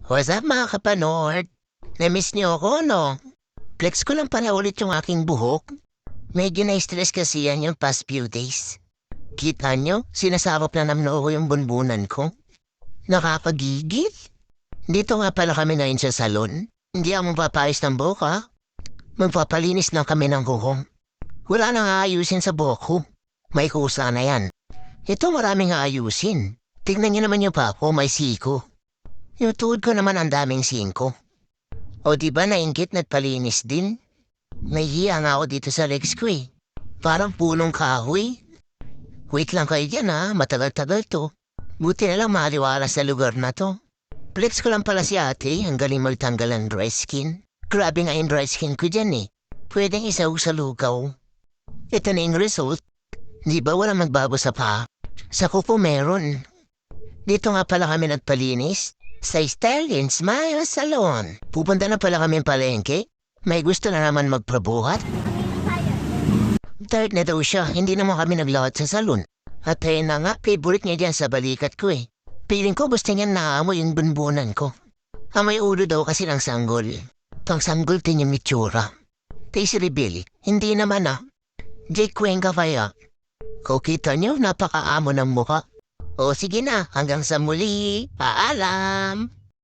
What's up mga kapanord? Na-miss niyo ako, no? Flex ko lang pala ulit yung aking buhok. Medyo na-stress kasi yan yung past few days. Kita niyo, sinasarap na naman ako yung bunbunan ko. Nakakagigil. Dito nga pala kami ngayon sa salon. Hindi ako magpapayos ng buhok, ha? Magpapalinis lang kami ng buhok. Wala nang aayusin sa buhok ko. May kusa na yan. Ito maraming aayusin. Tignan niyo naman yung pako, may siko. Yung tuhod ko naman ang daming singko. O diba nainggit na't palinis din? Nahihiya nga ako dito sa legs ko eh. Parang punong kahoy. Wait lang kayo dyan ha, matagal-tagal to. Buti na lang maliwala sa lugar na to. Flex ko lang pala si ate, ang galing magtanggal ng dry skin. Grabe nga yung dry skin ko dyan eh. Pwedeng isaw sa lugaw. Ito na yung result. Di ba walang magbago sa pa? Sa kuko meron. Dito nga pala kami nagpalinis. Sa Style and Smile Salon. Pupunta na pala kami palengke. May gusto na naman magpabuhat. Tired na daw siya, hindi naman kami naglakad sa salon. At ayun na nga, favorite niya dyan sa balikat ko eh. Piling ko gusto niya naamoy yung bunbunan ko. Amoy ulo daw kasi ng sanggol. Pang sanggol din yung mitsura. Taste reveal, hindi naman ah. Jake Cuenca kaya. Kung kita niyo, napakaamo ng mukha. O sige na, hanggang sa muli. Paalam!